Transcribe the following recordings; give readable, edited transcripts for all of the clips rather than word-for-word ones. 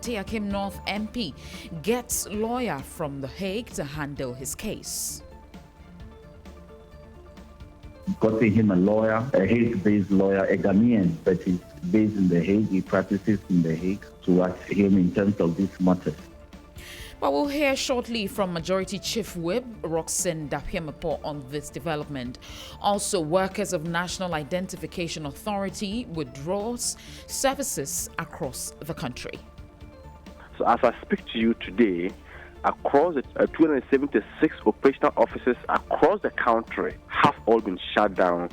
Asante Akim North MP gets lawyer from The Hague to handle his case. Gotten him a lawyer, a Hague-based lawyer, a Ghanaian, but he's based in The Hague. He practices in The Hague to assist him in terms of this matter. But we'll hear shortly from Majority Chief Whip Roxanne Dapiamapo on this development. Also, workers of National Identification Authority withdraws services across the country. So as I speak to you today, across the 276 operational offices across the country have all been shut down.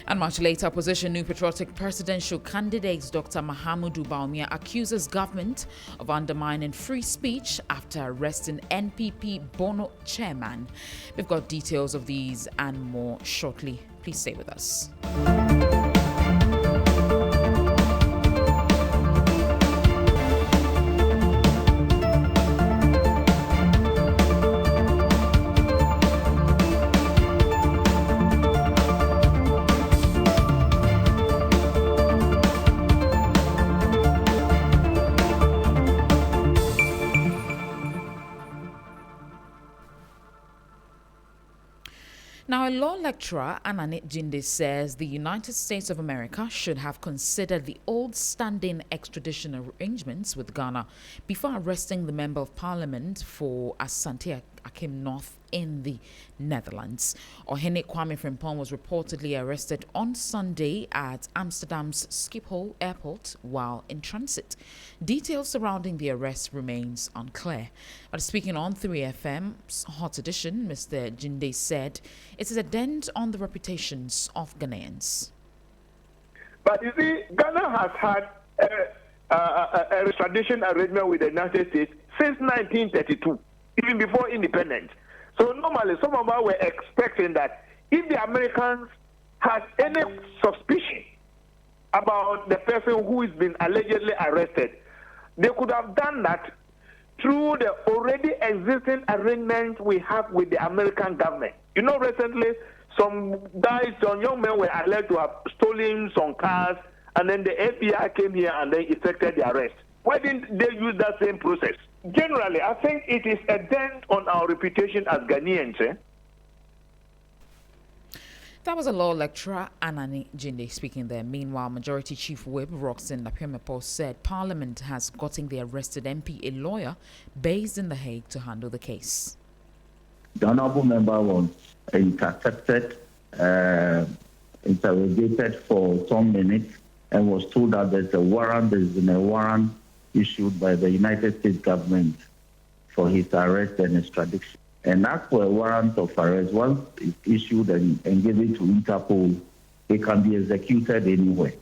And much later, opposition New Patriotic presidential candidate Dr. Mahamudu Bawumia accuses government of undermining free speech after arresting NPP Bono chairman. We've got details of these and more shortly. Please stay with us. Now, a law lecturer, Ananit Jinde, says the United States of America should have considered the old standing extradition arrangements with Ghana before arresting the Member of Parliament for Asante Akim North in the Netherlands. Ohene Kwame Frimpong was reportedly arrested on Sunday at Amsterdam's Schiphol Airport while in transit. Details surrounding the arrest remains unclear. But speaking on 3FM's Hot Edition, Mr. Jinde said it is a dent on the reputations of Ghanaians. But you see, Ghana has had a extradition arrangement with the United States since 1932, even before independence. So normally, some of us were expecting that if the Americans had any suspicion about the person who has been allegedly arrested, they could have done that through the already existing arrangement we have with the American government. You know, recently, some young men were alleged to have stolen some cars, and then the FBI came here and they effected the arrest. Why didn't they use that same process? Generally, I think it is a dent on our reputation as Ghanaians. That was a law lecturer, Anani Jinde, speaking there. Meanwhile, Majority Chief Whip Roxanne Dapiamapo said Parliament has gotten the arrested MP a lawyer based in The Hague to handle the case. The honorable member was intercepted, interrogated for some minutes, and was told that there's a warrant issued by the United States government for his arrest and extradition. And as for a warrant of arrest, once it's issued and given to Interpol, it can be executed anywhere,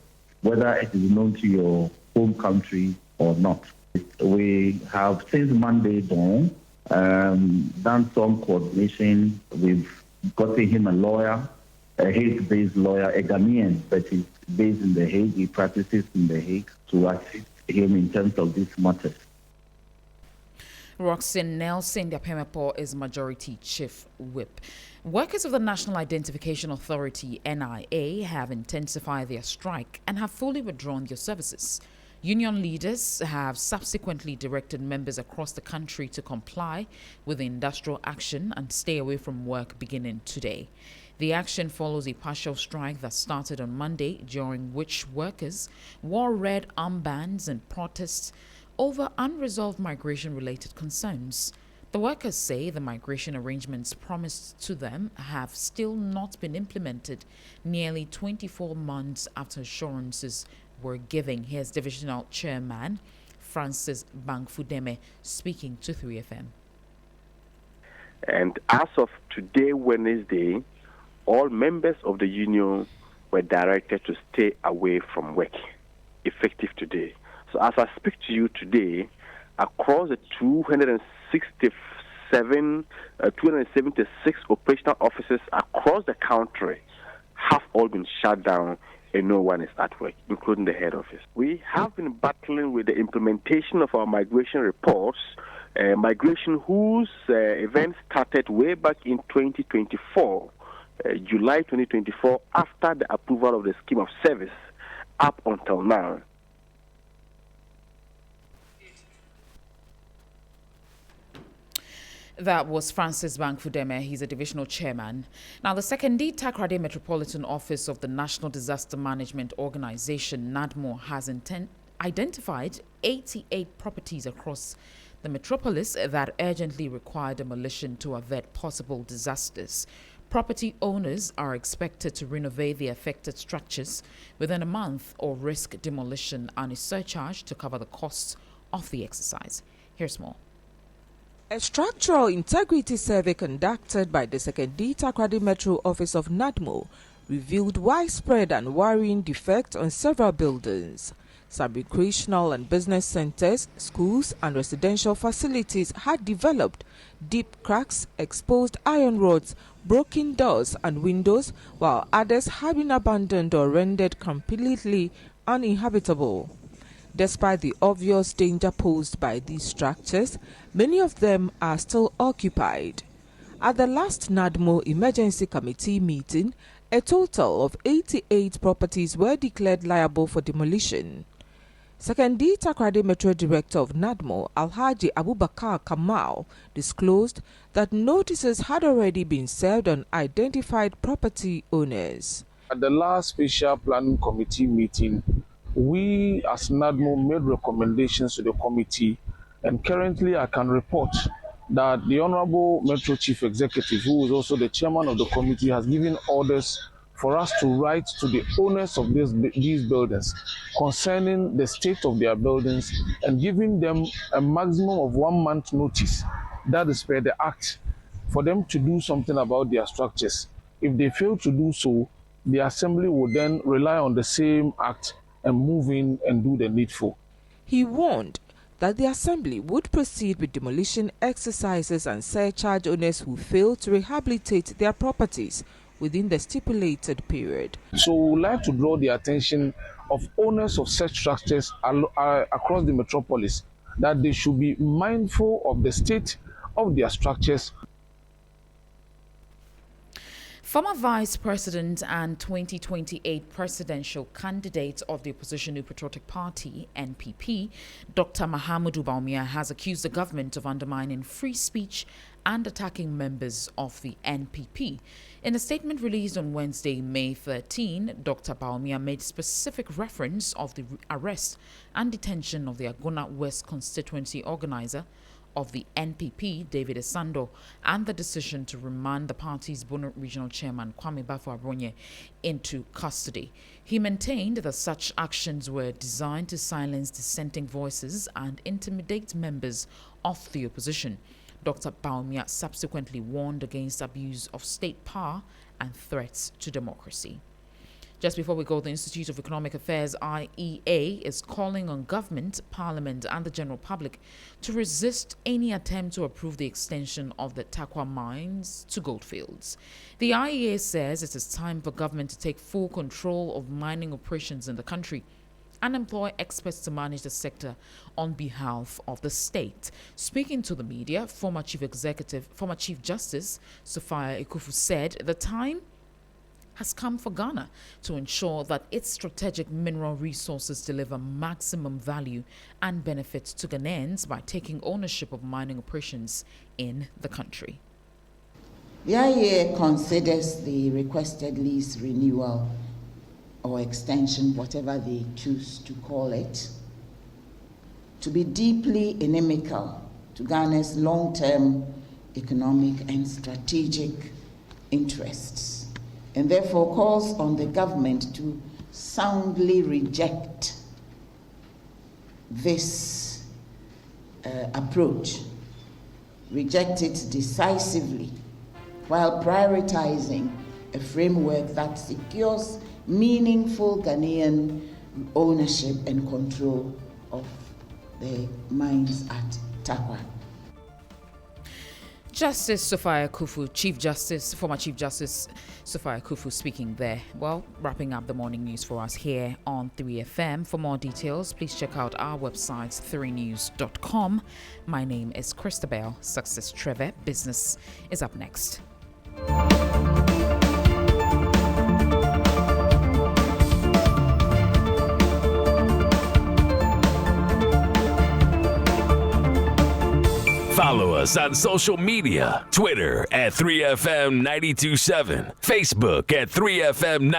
whether it is known to your home country or not. We have since Monday dawn done some coordination. We've gotten him a lawyer, a Hague-based lawyer, a Ghanaian, but he's based in The Hague. He practices in The Hague to assist him in terms of this matter. Roxanne Nelson Dapiamapo is Majority Chief Whip. Workers of the National Identification Authority, NIA, have intensified their strike and have fully withdrawn their services. Union leaders have subsequently directed members across the country to comply with the industrial action and stay away from work beginning today. The action follows a partial strike that started on Monday, during which workers wore red armbands and protests over unresolved migration-related concerns. The workers say the migration arrangements promised to them have still not been implemented nearly 24 months after assurances were given. Here's Divisional Chairman Francis Bangfudeme speaking to 3FM. And as of today, Wednesday, all members of the union were directed to stay away from work, effective today. So as I speak to you today, across the 276 operational offices across the country have all been shut down and no one is at work, including the head office. We have been battling with the implementation of our migration reports, migration whose event started way back in 2024, July 2024, after the approval of the scheme of service up until now. That was Francis Bankfudeme. He's a divisional chairman. Now, the Sekondi Takoradi Metropolitan Office of the National Disaster Management Organization, NADMO, has identified 88 properties across the metropolis that urgently require demolition to avert possible disasters. Property owners are expected to renovate the affected structures within a month or risk demolition and a surcharge to cover the costs of the exercise. Here's more. A structural integrity survey conducted by the Sekondi Takoradi Metro Office of NADMO revealed widespread and worrying defects on several buildings. Some recreational and business centers, schools and residential facilities had developed deep cracks, exposed iron rods, broken doors and windows, while others had been abandoned or rendered completely uninhabitable. Despite the obvious danger posed by these structures, many of them are still occupied. At the last NADMO Emergency Committee meeting, a total of 88 properties were declared liable for demolition. Sekondi Takoradi Metro Director of NADMO, Alhaji Abubakar Kamal, disclosed that notices had already been served on identified property owners. At the last Special Planning Committee meeting, we as NADMO made recommendations to the committee, and currently I can report that the Honorable Metro Chief Executive, who is also the chairman of the committee, has given orders for us to write to the owners of these buildings concerning the state of their buildings and giving them a maximum of 1 month notice, that is per the act, for them to do something about their structures. If they fail to do so, the assembly will then rely on the same act and move in and do the needful. He warned that the assembly would proceed with demolition exercises and surcharge owners who fail to rehabilitate their properties within the stipulated period. So we would like to draw the attention of owners of such structures across the metropolis that they should be mindful of the state of their structures. Former Vice President and 2028 presidential candidate of the opposition New Patriotic Party, NPP, Dr. Mahamudu Bawumia, has accused the government of undermining free speech and attacking members of the NPP. In a statement released on Wednesday, May 13, Dr. Bawumia made specific reference of the arrest and detention of the Agona West constituency organizer of the NPP, David Esando, and the decision to remand the party's Bono Regional Chairman, Kwame Bafo-Abronye, into custody. He maintained that such actions were designed to silence dissenting voices and intimidate members of the opposition. Dr. Bawumia subsequently warned against abuse of state power and threats to democracy. Just before we go, the Institute of Economic Affairs, IEA, is calling on government, parliament and the general public to resist any attempt to approve the extension of the Tarkwa mines to goldfields. The IEA says it is time for government to take full control of mining operations in the country and employ experts to manage the sector on behalf of the state. Speaking to the media, former Chief Justice Sophia Ekufu said the time has come for Ghana to ensure that its strategic mineral resources deliver maximum value and benefits to Ghanaians by taking ownership of mining operations in the country. The IEA considers the requested lease renewal or extension, whatever they choose to call it, to be deeply inimical to Ghana's long-term economic and strategic interests, and therefore calls on the government to soundly reject this approach, reject it decisively, while prioritizing a framework that secures meaningful Ghanaian ownership and control of the mines at Tarkwa. Justice Sophia Ekufu, former Chief Justice Sophia Ekufu speaking there. Well, wrapping up the morning news for us here on 3FM. For more details, please check out our website, 3news.com. My name is Christabel Success Trevor. Business is up next. Follow us on social media, Twitter at 3FM927, Facebook at 3FM927.